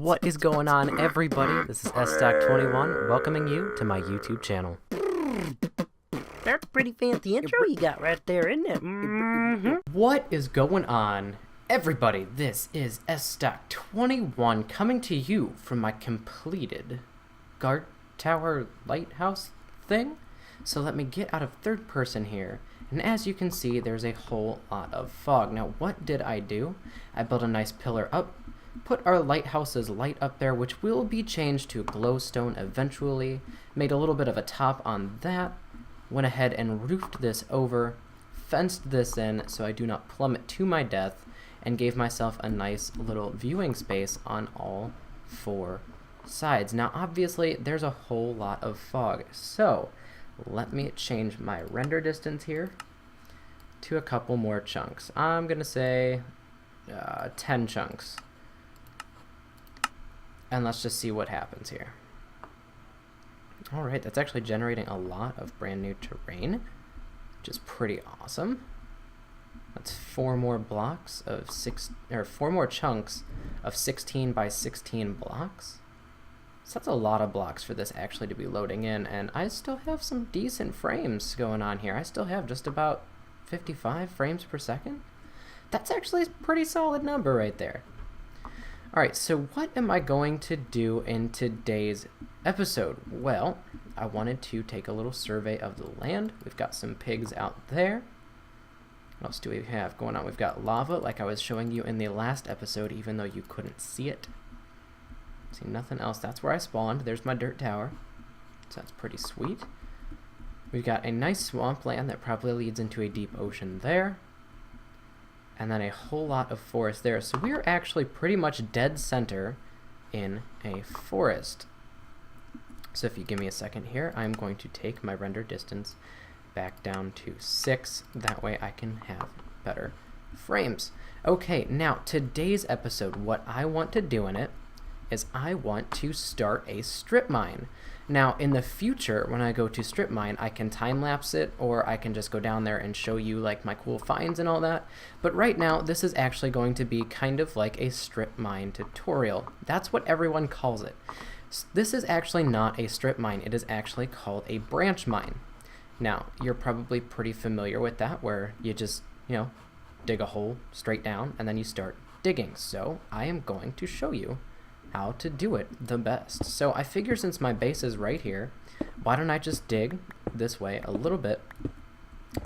What is going on, everybody? This is sstack21 welcoming you to my YouTube channel. That's a pretty fancy intro you got right there, isn't it? Mm-hmm. What is going on, everybody? This is sstack21 coming to you from my completed guard tower lighthouse thing. So let me get out of third person here. And as you can see, there's a whole lot of fog. Now, what did I do? I built a nice pillar up, put our lighthouse's light up there, which will be changed to glowstone eventually, made a little bit of a top on that, went ahead and roofed this over, fenced this in so I do not plummet to my death, and gave myself a nice little viewing space on all four sides. Now, obviously, there's a whole lot of fog, so let me change my render distance here to a couple more chunks. I'm gonna say 10 chunks. And let's just see what happens here. Alright, that's actually generating a lot of brand new terrain, which is pretty awesome. That's 4 more blocks of 4 more chunks of 16 by 16 blocks. So that's a lot of blocks for this actually to be loading in, and I still have some decent frames going on here. I still have just about 55 frames per second. That's actually a pretty solid number right there. Alright, so what am I going to do in today's episode? Well, I wanted to take a little survey of the land. We've got some pigs out there. What else do we have going on? We've got lava, like I was showing you in the last episode, even though you couldn't see it. See, nothing else. That's where I spawned. There's my dirt tower. So that's pretty sweet. We've got a nice swampland that probably leads into a deep ocean there. And then a whole lot of forest there. So we're actually pretty much dead center in a forest. So if you give me a second here, I'm going to take my render distance back down to 6. That way I can have better frames. Okay, now today's episode, what I want to do in it is I want to start a strip mine. Now, in the future, when I go to strip mine, I can time-lapse it, or I can just go down there and show you like my cool finds and all that. But right now, this is actually going to be kind of like a strip mine tutorial. That's what everyone calls it. This is actually not a strip mine. It is actually called a branch mine. Now, you're probably pretty familiar with that, where you just, dig a hole straight down, and then you start digging. So, I am going to show you how to do it the best. So I figure since my base is right here, why don't I just dig this way a little bit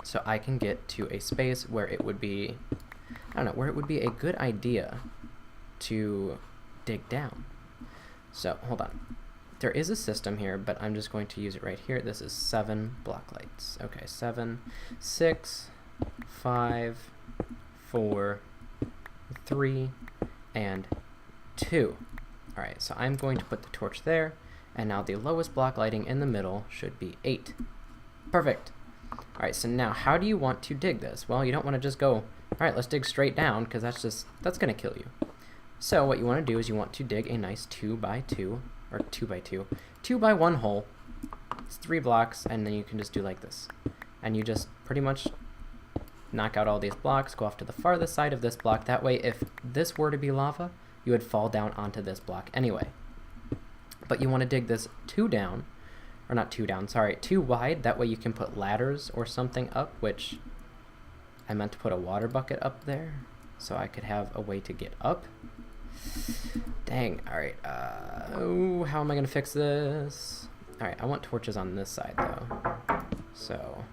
so I can get to a space where it would be, where it would be a good idea to dig down. So hold on. There is a system here, but I'm just going to use it right here. This is 7 block lights. Okay, 7, 6, 5, 4, 3, and 2. Alright, so I'm going to put the torch there, and now the lowest block lighting in the middle should be 8. Perfect. Alright, so now how do you want to dig this? Well, you don't want to just go, alright, let's dig straight down, because that's going to kill you. So what you want to do is you want to dig a nice 2 by 2 hole. It's 3 blocks, and then you can just do like this. And you just pretty much knock out all these blocks, go off to the farthest side of this block. That way, if this were to be lava, you would fall down onto this block anyway. But you want to dig this 2 wide. That way you can put ladders or something up, which I meant to put a water bucket up there so I could have a way to get up. Dang, alright. How am I going to fix this? Alright, I want torches on this side though. So,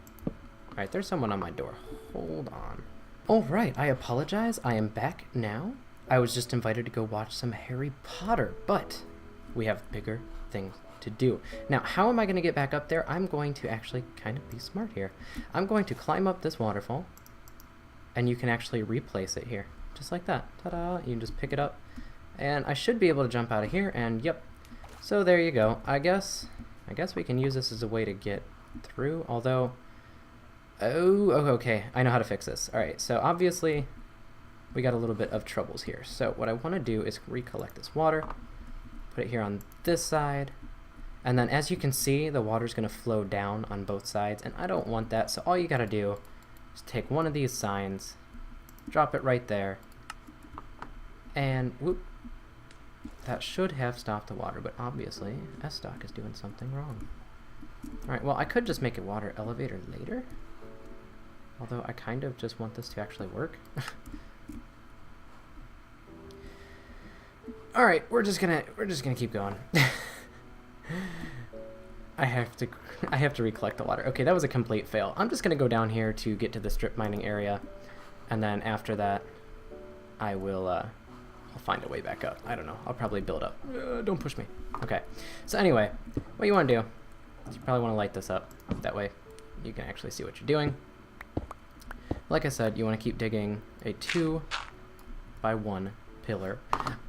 alright, there's someone on my door. Hold on. Alright, I apologize. I am back now. I was just invited to go watch some Harry Potter, but we have bigger things to do. Now, how am I going to get back up there? I'm going to actually kind of be smart here. I'm going to climb up this waterfall, and you can actually replace it here, just like that. Ta-da! You can just pick it up, and I should be able to jump out of here, and yep. So there you go. I guess we can use this as a way to get through, although... Oh, okay. I know how to fix this. Alright, so obviously we got a little bit of troubles here. So what I want to do is recollect this water, put it here on this side, and then as you can see, the water's going to flow down on both sides, and I don't want that, so all you got to do is take one of these signs, drop it right there, and whoop, that should have stopped the water, but obviously S-Stock is doing something wrong. Alright, well, I could just make a water elevator later. Although I kind of just want this to actually work. Alright, we're just gonna keep going. I have to recollect the water. Okay, that was a complete fail. I'm just gonna go down here to get to the strip mining area, and then after that I will I'll find a way back up. I don't know. I'll probably build up. Don't push me. Okay. So anyway, what you want to do is you probably want to light this up. That way you can actually see what you're doing. Like I said, you want to keep digging a 2 by 1 pillar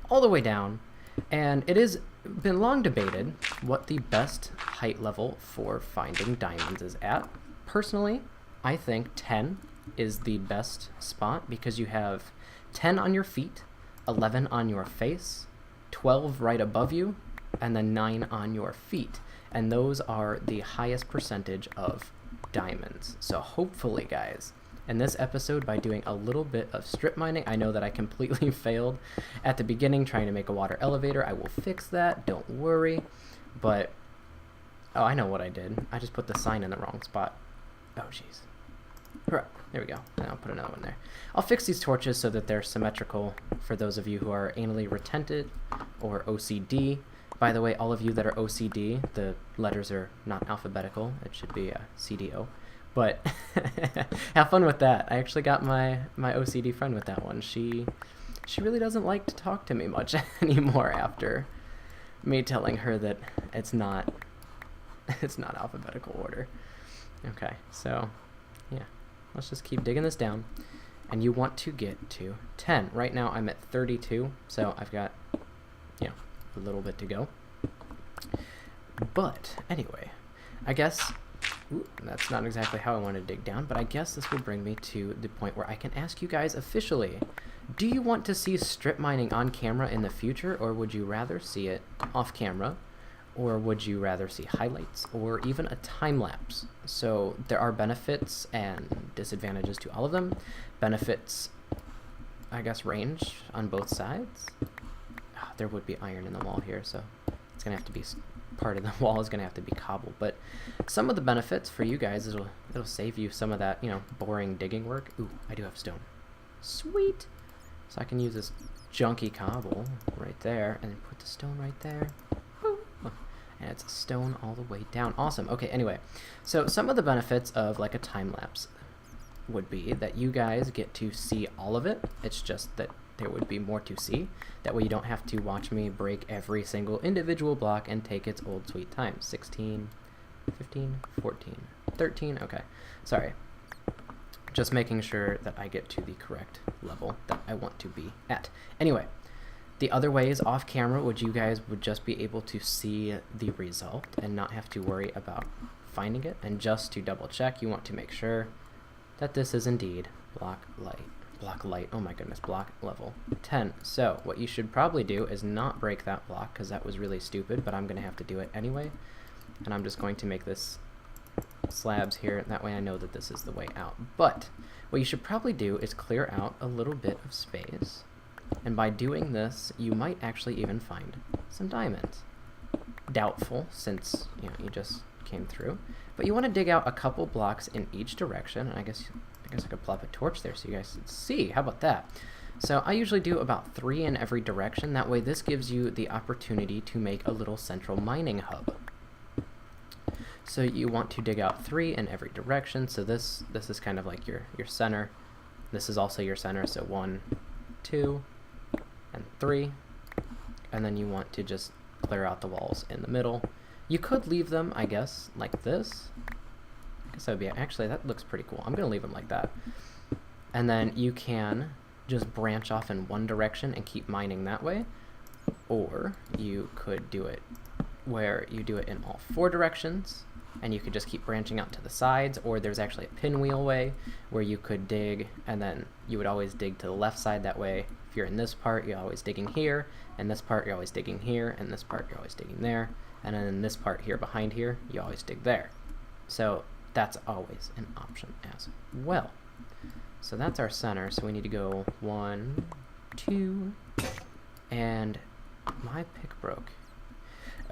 all the way down. And it has been long debated what the best height level for finding diamonds is at. Personally, I think 10 is the best spot because you have 10 on your feet, 11 on your face, 12 right above you, and then 9 on your feet. And those are the highest percentage of diamonds. So hopefully, guys, in this episode, by doing a little bit of strip mining, I know that I completely failed at the beginning trying to make a water elevator. I will fix that, don't worry. But, oh, I know what I did. I just put the sign in the wrong spot. Oh, jeez. There we go. And I'll put another one there. I'll fix these torches so that they're symmetrical for those of you who are anally retentive or OCD. By the way, all of you that are OCD, the letters are not alphabetical. It should be CDO. But have fun with that. I actually got my OCD friend with that one. She really doesn't like to talk to me much anymore after me telling her that it's not alphabetical order. Okay, so yeah. Let's just keep digging this down. And you want to get to 10. Right now I'm at 32, so I've got, you know, a little bit to go. But anyway, I guess, ooh, that's not exactly how I want to dig down, but I guess this will bring me to the point where I can ask you guys officially, do you want to see strip mining on camera in the future, or would you rather see it off camera? Or would you rather see highlights or even a time lapse? So there are benefits and disadvantages to all of them. Benefits, I guess, range on both sides. Oh, there would be iron in the wall here, so it's gonna have to be part of the wall is gonna have to be cobble. But some of the benefits for you guys, it'll save you some of that, you know, boring digging work. Ooh, I do have stone. Sweet. So I can use this junky cobble right there, and then put the stone right there. And it's stone all the way down. Awesome. Okay, anyway. So some of the benefits of like a time lapse would be that you guys get to see all of it. It's just that there would be more to see. That way you don't have to watch me break every single individual block and take its old sweet time. 16, 15, 14, 13. Okay. Sorry. Just making sure that I get to the correct level that I want to be at. Anyway. The other ways off camera you guys would just be able to see the result and not have to worry about finding it. And just to double check, you want to make sure that this is indeed block level 10. So what you should probably do is not break that block because that was really stupid, but I'm going to have to do it anyway. And I'm just going to make this slabs here. That way I know that this is the way out. But what you should probably do is clear out a little bit of space. And by doing this, you might actually even find some diamonds. Doubtful, since you just came through. But you want to dig out a couple blocks in each direction. And I guess I could plop a torch there so you guys can see. How about that? So I usually do about 3 in every direction. That way this gives you the opportunity to make a little central mining hub. So you want to dig out 3 in every direction. So this is kind of like your center. This is also your center. So 1, 2, and 3, and then you want to just clear out the walls in the middle. You could leave them, I guess, like this. I guess that would be, actually, that looks pretty cool. I'm gonna leave them like that. And then you can just branch off in one direction and keep mining that way, or you could do it where you do it in all 4 directions, and you could just keep branching out to the sides, or there's actually a pinwheel way where you could dig, and then you would always dig to the left side. That way, if you're in this part, you're always digging here, and this part, you're always digging here, and this part, you're always digging there, and then in this part here behind here, you always dig there. So that's always an option as well. So that's our center, so we need to go 1, 2, and My pick broke.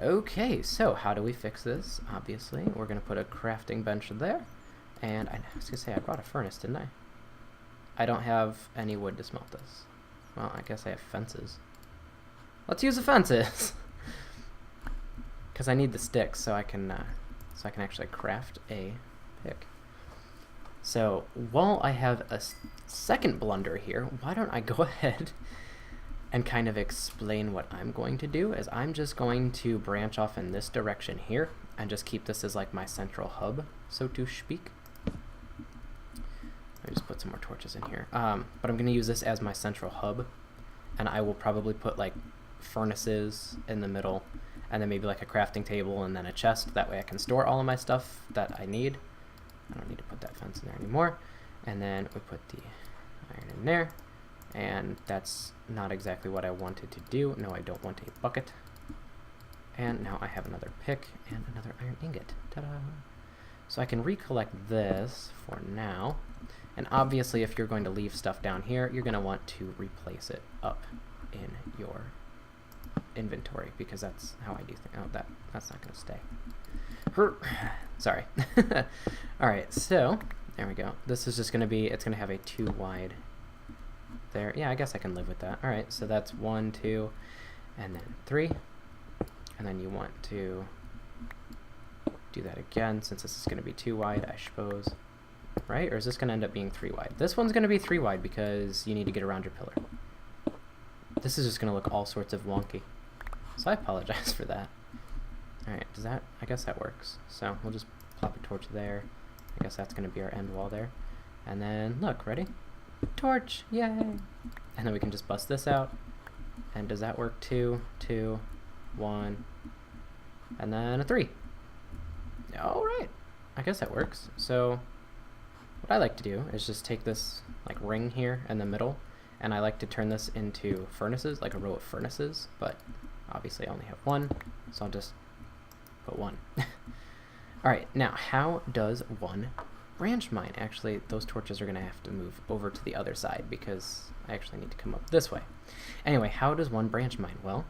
Okay, so how do we fix this? Obviously, we're going to put a crafting bench there. And I was going to say, I brought a furnace, didn't I? I don't have any wood to smelt this. Well, I guess I have fences. Let's use the fences! Because I need the sticks so I can actually craft a pick. So, while I have a second blunder here, why don't I go ahead and kind of explain what I'm going to do, is I'm just going to branch off in this direction here, and just keep this as like my central hub, so to speak. Let me just put some more torches in here. But I'm going to use this as my central hub, and I will probably put like furnaces in the middle, and then maybe like a crafting table and then a chest. That way I can store all of my stuff that I need. I don't need to put that fence in there anymore. And then we put the iron in there. And that's not exactly what I wanted to do. No, I don't want a bucket. And now I have another pick and another iron ingot. Ta-da! So I can recollect this for now. And obviously, if you're going to leave stuff down here, you're going to want to replace it up in your inventory, because that's how I do things. Oh, that's not going to stay. Sorry. Alright, so there we go. This is just going to be, it's going to have a 2 wide there. Yeah, I guess I can live with that. Alright, so that's 1, 2, and then 3. And then you want to do that again, since this is going to be 2 wide, I suppose. Right? Or is this going to end up being 3 wide? This one's going to be 3 wide because you need to get around your pillar. This is just going to look all sorts of wonky. So I apologize for that. Alright, does that, I guess that works. So we'll just plop a torch there. I guess that's going to be our end wall there. And then, look, ready? Torch! Yay! And then we can just bust this out. And does that work? 2, 2, 1, and then a 3. Alright, I guess that works. So what I like to do is just take this like ring here in the middle, and I like to turn this into furnaces, like a row of furnaces, but obviously I only have 1, so I'll just put 1. Alright, now how does one branch mine? Actually, those torches are going to have to move over to the other side because I actually need to come up this way. Anyway, how does one branch mine? Well,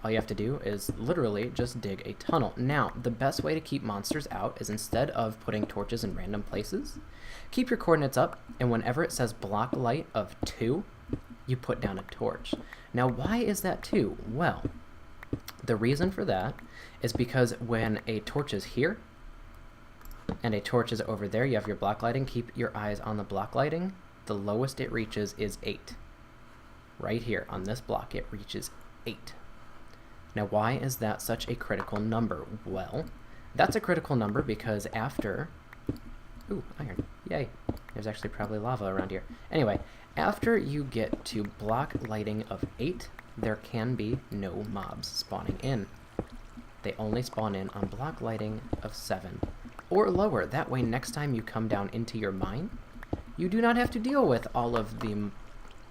all you have to do is literally just dig a tunnel. Now, the best way to keep monsters out is, instead of putting torches in random places, keep your coordinates up, and whenever it says block light of 2, you put down a torch. Now, why is that 2? Well, the reason for that is because when a torch is here and a torch is over there, you have your block lighting. Keep your eyes on the block lighting. The lowest it reaches is 8. Right here on this block, it reaches 8. Now, why is that such a critical number? Well, that's a critical number because after... Ooh, iron. Yay. There's actually probably lava around here. Anyway, after you get to block lighting of 8, there can be no mobs spawning in. They only spawn in on block lighting of 7 or lower. That way, next time you come down into your mine, you do not have to deal with all of the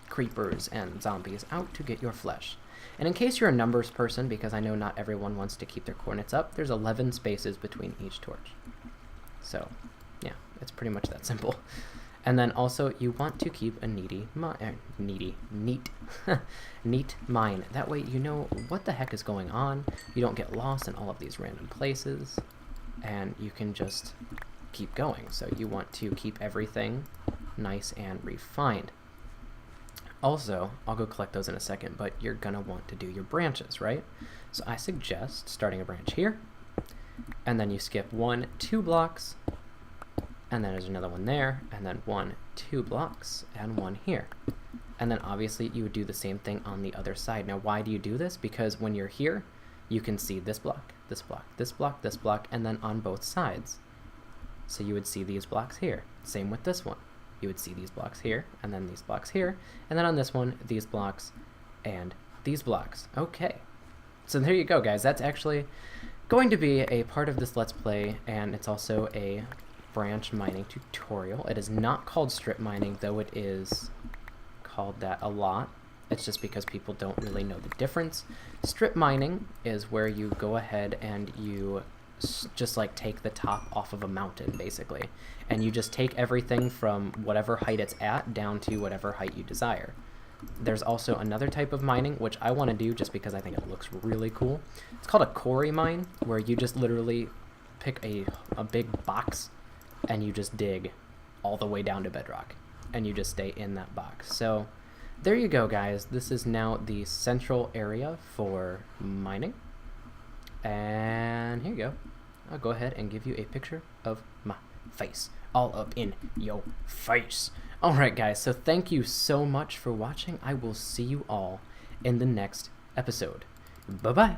creepers and zombies out to get your flesh. And in case you're a numbers person, because I know not everyone wants to keep their coordinates up, there's 11 spaces between each torch. So, yeah, it's pretty much that simple. And then also, you want to keep a neat mine. That way you know what the heck is going on. You don't get lost in all of these random places, and you can just keep going. So you want to keep everything nice and refined. Also, I'll go collect those in a second, but you're going to want to do your branches, right? So I suggest starting a branch here, and then you skip 1, 2 blocks, and then there's another one there, and then 1, 2 blocks, and 1 here. And then obviously you would do the same thing on the other side. Now, why do you do this? Because when you're here, you can see this block, this block, this block, this block, and then on both sides. So you would see these blocks here. Same with this one. You would see these blocks here, and then these blocks here, and then on this one, these blocks and these blocks. Okay, so there you go, guys. That's actually going to be a part of this Let's Play, and it's also a branch mining tutorial. It is not called strip mining, though it is called that a lot. It's just because people don't really know the difference. Strip mining is where you go ahead and you just like take the top off of a mountain, basically, and you just take everything from whatever height it's at down to whatever height you desire. There's also another type of mining, which I want to do just because I think it looks really cool. It's called a quarry mine, where you just literally pick a big box and you just dig all the way down to bedrock, and you just stay in that box. So there you go, guys. This is now the central area for mining. And here you go. I'll go ahead and give you a picture of my face. All up in your face. Alright, guys, so thank you so much for watching. I will see you all in the next episode. Bye-bye.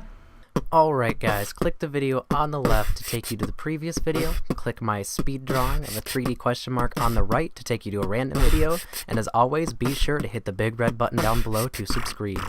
Alright, guys, click the video on the left to take you to the previous video. Click my speed drawing of a 3D question mark on the right to take you to a random video. And as always, be sure to hit the big red button down below to subscribe.